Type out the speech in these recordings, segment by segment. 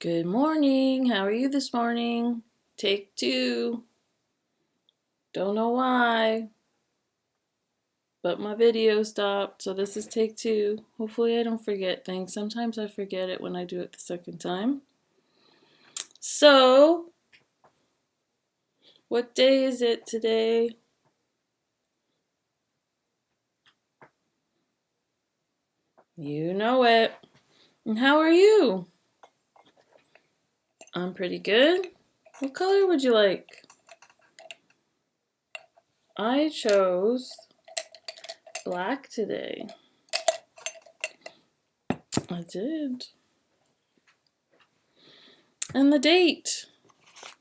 Good morning. How are you this morning? Take two. Don't know why, but my video stopped, so this is take two. Hopefully I don't forget things. Sometimes I forget it when I do it the second time. So, what day is it today? You know it. And how are you? I'm pretty good. What color would you like? I chose black today. I did. And the date.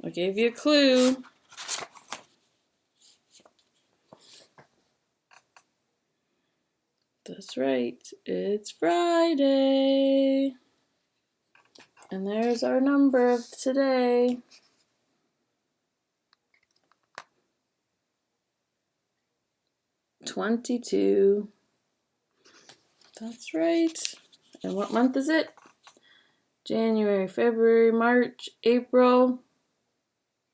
I gave you a clue. That's right. It's Friday. And there's our number of today. $22. That's right. And what month is it? January, February, March, April,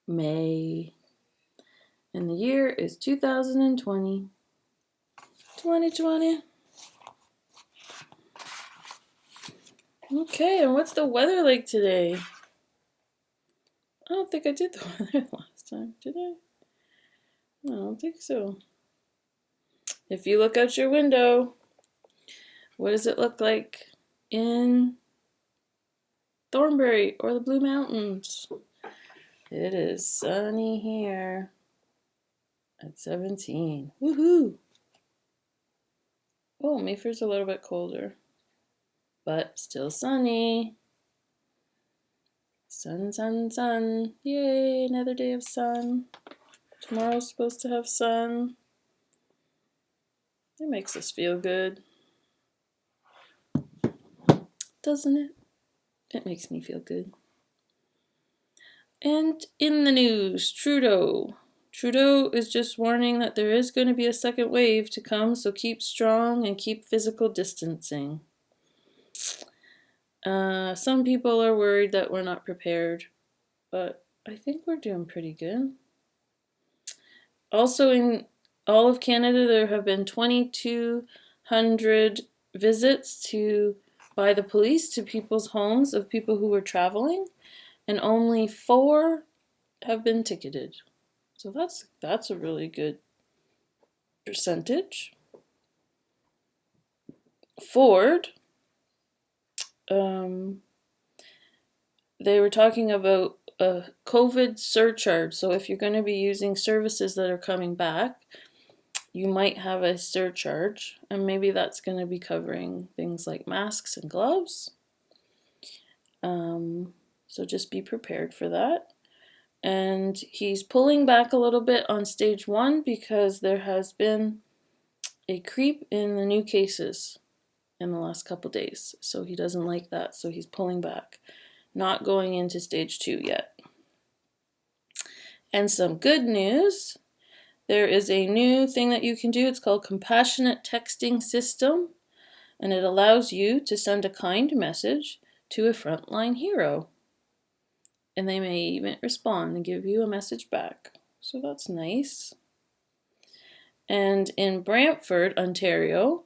May. And the year is 2020. 2020. Okay, and what's the weather like today? I don't think I did the weather last time, did I? I don't think so. If you look out your window, what does it look like in Thornbury or the Blue Mountains? It is sunny here at 17. Woohoo! Oh, Mayfair's a little bit colder, but still sunny. Sun, sun, sun. Yay, another day of sun. Tomorrow's supposed to have sun. It makes us feel good. Doesn't it? It makes me feel good. And in the news, Trudeau. Trudeau is just warning that there is going to be a second wave to come, so keep strong and keep physical distancing. Some people are worried that we're not prepared, but I think we're doing pretty good. Also, in all of Canada, there have been 2,200 visits by the police to people's homes of people who were traveling, and only 4 have been ticketed. So that's a really good percentage. Ford, they were talking about a COVID surcharge. So if you're going to be using services that are coming back, you might have a surcharge, and maybe that's going to be covering things like masks and gloves. So just be prepared for that. And he's pulling back a little bit on stage 1 because there has been a creep in the new cases in the last couple days. So he doesn't like that, so he's pulling back. Not going into stage 2 yet. And some good news. There is a new thing that you can do. It's called Compassionate Texting System, and it allows you to send a kind message to a frontline hero. And they may even respond and give you a message back. So that's nice. And in Brantford, Ontario,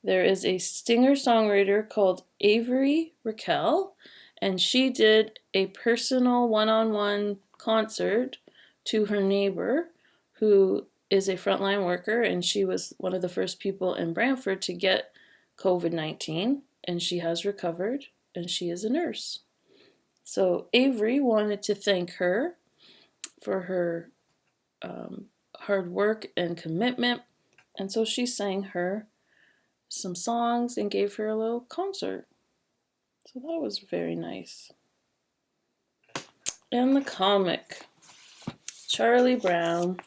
there is a singer-songwriter called Avery Raquel, and she did a personal one-on-one concert to her neighbor who is a frontline worker, and she was one of the first people in Brantford to get COVID-19, and she has recovered, and she is a nurse. So Avery wanted to thank her for her hard work and commitment, and so she sang her some songs and gave her a little concert. So that was very nice. And the comic, Charlie Brown.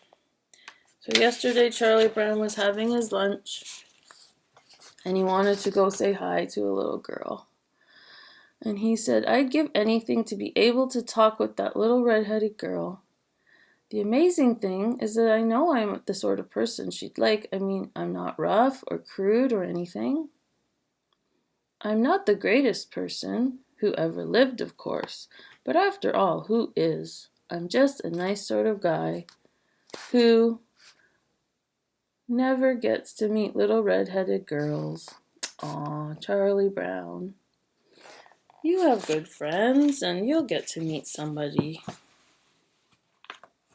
So yesterday Charlie Brown was having his lunch, and he wanted to go say hi to a little girl. And he said, "I'd give anything to be able to talk with that little red-headed girl. The amazing thing is that I know I'm the sort of person she'd like. I mean, I'm not rough or crude or anything. I'm not the greatest person, who ever lived, of course. But after all, who is? I'm just a nice sort of guy who never gets to meet little red-headed girls. Aw, Charlie Brown. You have good friends, and you'll get to meet somebody.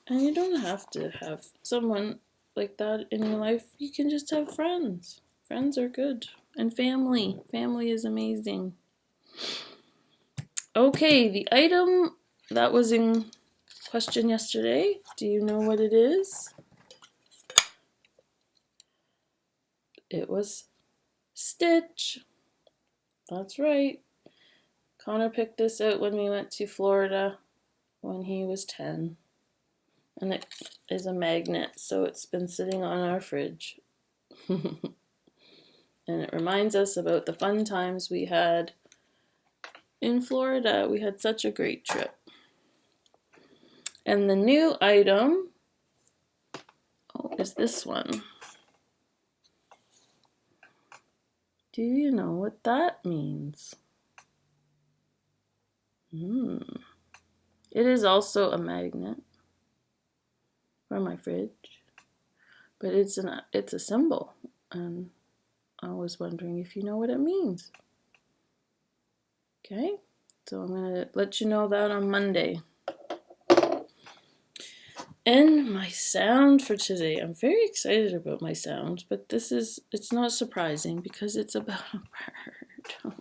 And you don't have to have someone like that in your life. You can just have friends. Friends are good. And family. Family is amazing. Okay, the item that was in question yesterday, do you know what it is? It was Stitch. That's right. Connor picked this out when we went to Florida when he was 10. And it is a magnet, so it's been sitting on our fridge. And it reminds us about the fun times we had in Florida. We had such a great trip. And the new item is this one. Do you know what that means? It is also a magnet for my fridge, but it's a symbol, and I was wondering if you know what it means. Okay, so I'm gonna let you know that on Monday. And my sound for today, I'm very excited about my sound, but it's not surprising because it's about a bird.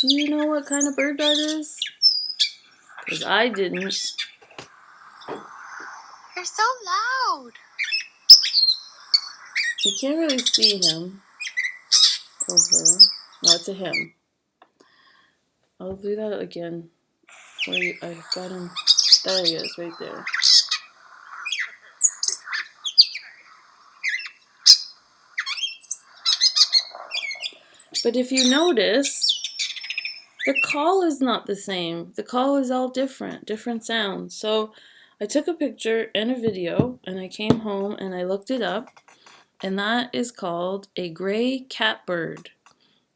Do you know what kind of bird that is? Because I didn't. You're so loud. You can't really see him or her. No, it's a him. I'll do that again. I got him. There he is, right there. But if you notice, the call is not the same. The call is all different sounds. So I took a picture and a video, and I came home and I looked it up, and that is called a gray catbird.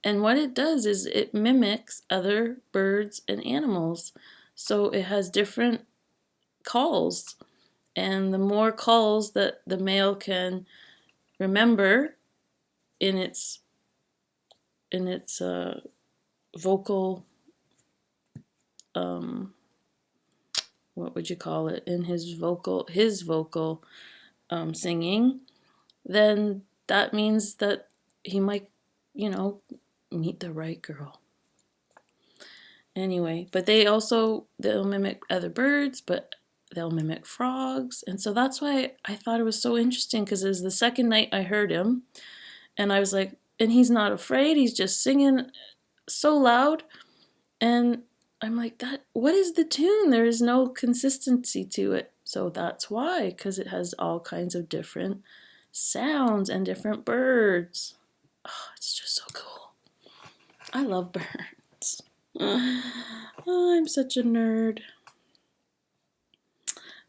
And what it does is it mimics other birds and animals. So it has different calls, and the more calls that the male can remember in its vocal, what would you call it, in his vocal singing, then that means that he might, meet the right girl. Anyway, but they'll mimic other birds, but they'll mimic frogs. And so that's why I thought it was so interesting, because it was the second night I heard him, and I was like, and he's not afraid, he's just singing so loud. And I'm like, what is the tune? There is no consistency to it. So that's why, because it has all kinds of different sounds and different birds. Oh, it's just so cool. I love birds. Oh, I'm such a nerd.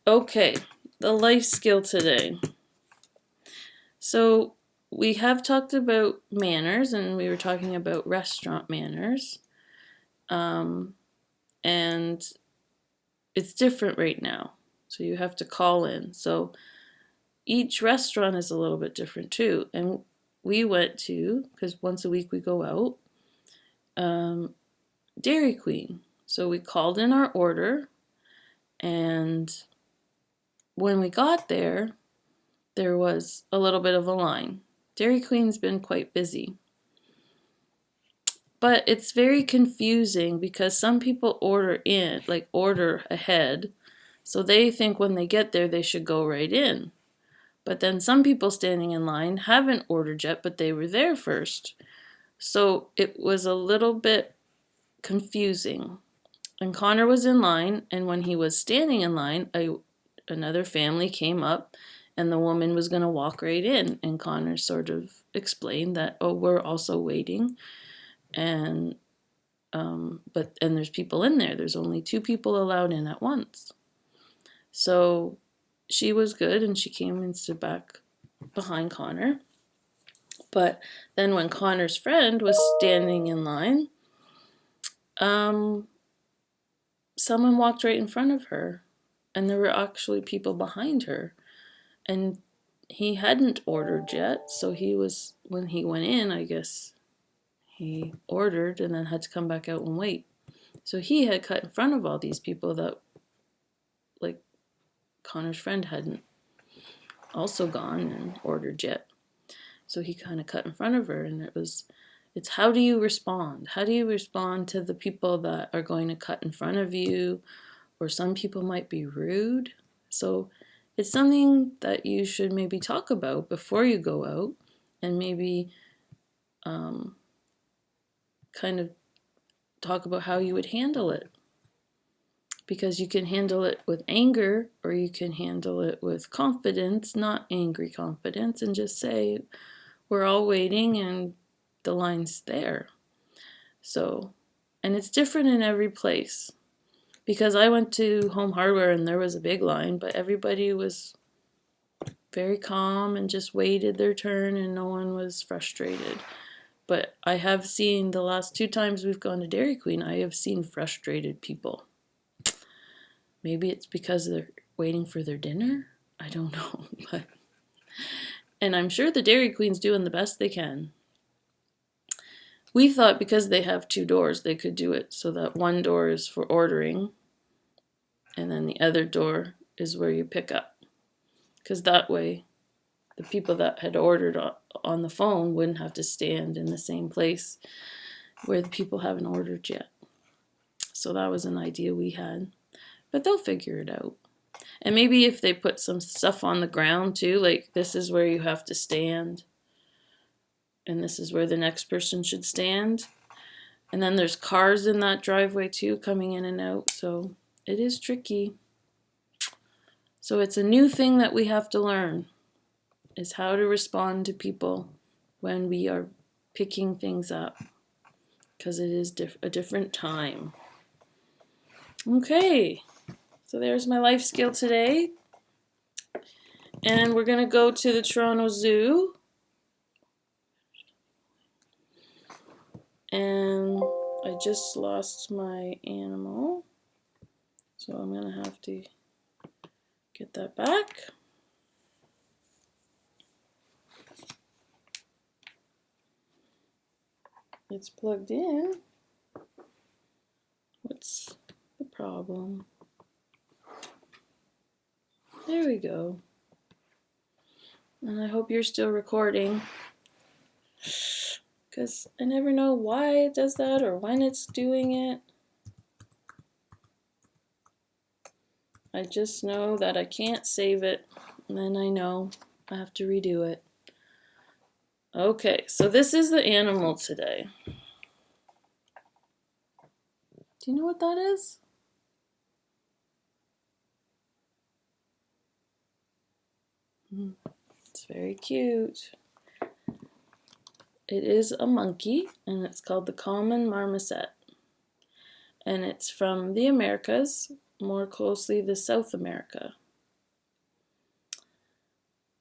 Okay, the life skill today. So we have talked about manners, and we were talking about restaurant manners. And it's different right now. So you have to call in. So each restaurant is a little bit different too. And we went to, because once a week we go out, Dairy Queen. So we called in our order, and when we got there, there was a little bit of a line. Dairy Queen's been quite busy. But it's very confusing because some people order ahead. So they think when they get there, they should go right in. But then some people standing in line haven't ordered yet, but they were there first. So it was a little bit confusing. And Connor was in line, and when he was standing in line, another family came up, and the woman was going to walk right in. And Connor sort of explained that, we're also waiting. And and there's people in there. There's only 2 people allowed in at once. So she was good, and she came and stood back behind Connor. But then when Connor's friend was standing in line, someone walked right in front of her, and there were actually people behind her. And he hadn't ordered yet, so when he went in, I guess he ordered and then had to come back out and wait. So he had cut in front of all these people that, like, Connor's friend hadn't also gone and ordered yet. So he kind of cut in front of her, and it's how do you respond? How do you respond to the people that are going to cut in front of you, or some people might be rude? So it's something that you should maybe talk about before you go out, and maybe kind of talk about how you would handle it. Because you can handle it with anger, or you can handle it with confidence, not angry confidence, and just say, we're all waiting and the line's there. So, and it's different in every place. Because I went to Home Hardware and there was a big line, but everybody was very calm and just waited their turn, and no one was frustrated. But I have seen the last 2 times we've gone to Dairy Queen, I have seen frustrated people. Maybe it's because they're waiting for their dinner. I don't know. And I'm sure the Dairy Queen's doing the best they can. We thought because they have 2 doors, they could do it so that one door is for ordering, and then the other door is where you pick up. Because that way, the people that had ordered on the phone wouldn't have to stand in the same place where the people haven't ordered yet. So that was an idea we had. But they'll figure it out. And maybe if they put some stuff on the ground too, like this is where you have to stand, and this is where the next person should stand. And then there's cars in that driveway too, coming in and out. So it is tricky. So it's a new thing that we have to learn, is how to respond to people when we are picking things up, because it is a different time. Okay, so there's my life skill today. And we're going to go to the Toronto Zoo. And I just lost my animal, so I'm going to have to get that back. It's plugged in. What's the problem? There we go. And I hope you're still recording, because I never know why it does that or when it's doing it. I just know that I can't save it, and then I know I have to redo it. Okay, so this is the animal today. Do you know what that is? It's very cute. It is a monkey, and it's called the common marmoset. And it's from the Americas, more closely the South America.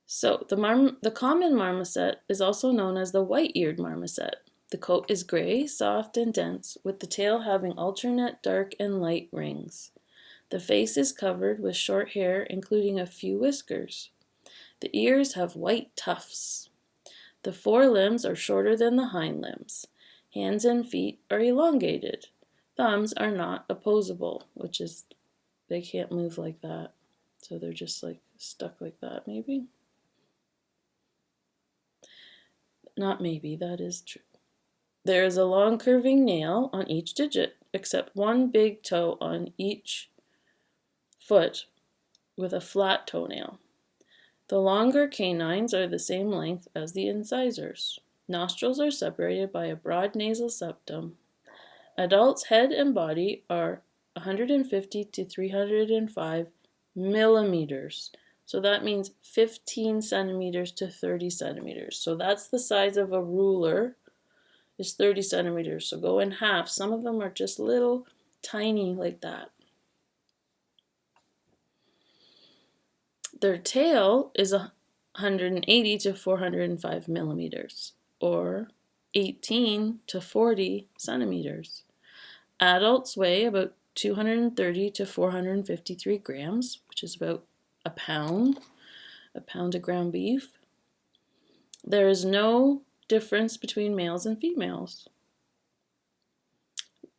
So the common marmoset is also known as the white-eared marmoset. The coat is gray, soft, and dense, with the tail having alternate dark and light rings. The face is covered with short hair, including a few whiskers. The ears have white tufts. The forelimbs are shorter than the hind limbs. Hands and feet are elongated. Thumbs are not opposable, which is they can't move like that. So they're just like stuck like that, maybe? Not maybe, that is true. There is a long curving nail on each digit, except one big toe on each foot with a flat toenail. The longer canines are the same length as the incisors. Nostrils are separated by a broad nasal septum. Adults' head and body are 150 to 305 millimeters. So that means 15 centimeters to 30 centimeters. So that's the size of a ruler is 30 centimeters. So go in half. Some of them are just little tiny like that. Their tail is 180 to 405 millimeters, or 18 to 40 centimeters. Adults weigh about 230 to 453 grams, which is about a pound of ground beef. There is no difference between males and females.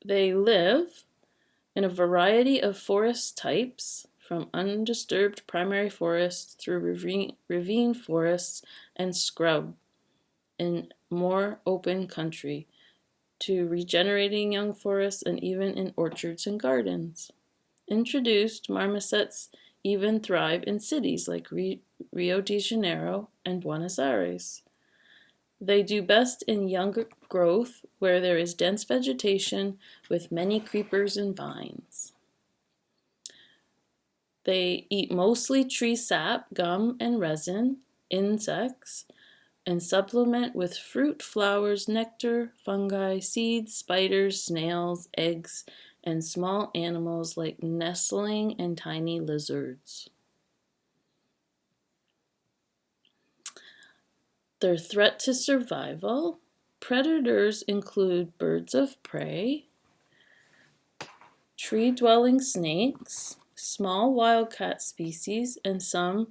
They live in a variety of forest types, from undisturbed primary forests through ravine forests and scrub in more open country, to regenerating young forests and even in orchards and gardens. Introduced, marmosets even thrive in cities like Rio de Janeiro and Buenos Aires. They do best in younger growth where there is dense vegetation with many creepers and vines. They eat mostly tree sap, gum, and resin, insects, and supplement with fruit, flowers, nectar, fungi, seeds, spiders, snails, eggs, and small animals like nestling and tiny lizards. Their threat to survival: predators include birds of prey, tree-dwelling snakes, small wildcat species, and some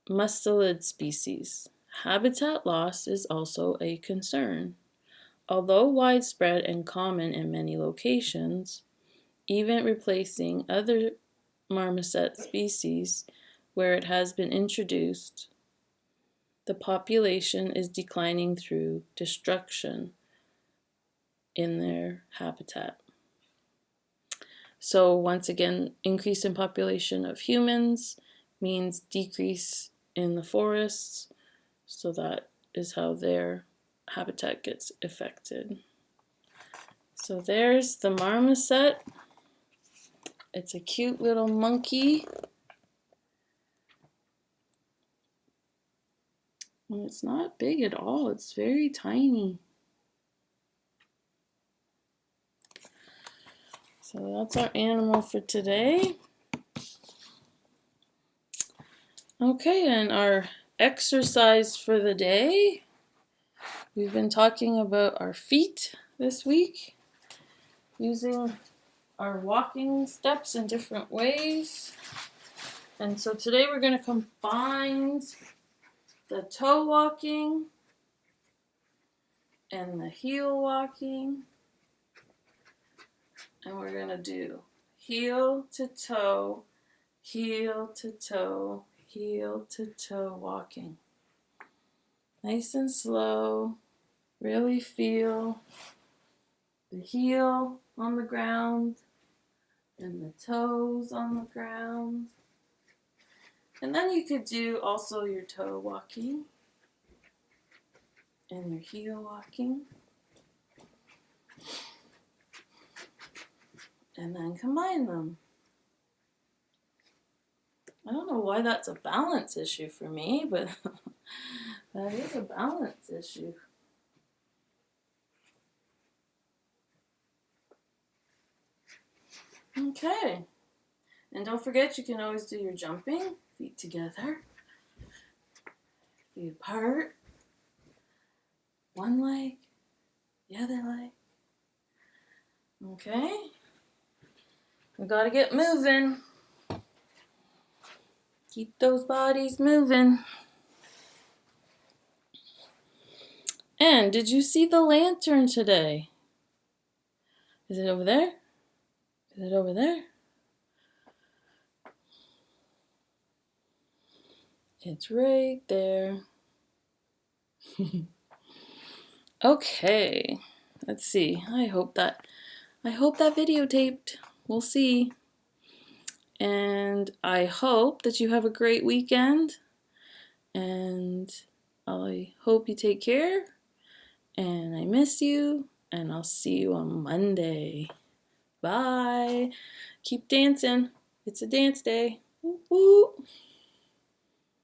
mustelid species. Habitat loss is also a concern. Although widespread and common in many locations, even replacing other marmoset species where it has been introduced, the population is declining through destruction in their habitat. So once again, increase in population of humans means decrease in the forests, so that is how their habitat gets affected. So there's the marmoset. It's a cute little monkey. And it's not big at all, it's very tiny. So that's our animal for today. Okay, and our exercise for the day. We've been talking about our feet this week, using our walking steps in different ways. And so today we're going to combine the toe walking and the heel walking. And we're going to do heel to toe, heel to toe, heel to toe walking. Nice and slow. Really feel the heel on the ground and the toes on the ground. And then you could do also your toe walking and your heel walking. And then combine them. I don't know why that's a balance issue for me, but that is a balance issue. Okay. And don't forget, you can always do your jumping. Feet together. Feet apart. One leg. The other leg. Okay. We gotta get moving. Keep those bodies moving. And did you see the lantern today? Is it over there? Is it over there? It's right there. Okay. Let's see. I hope that videotaped. We'll see. And I hope that you have a great weekend. And I hope you take care. And I miss you. And I'll see you on Monday. Bye. Keep dancing. It's a dance day. Woo woo.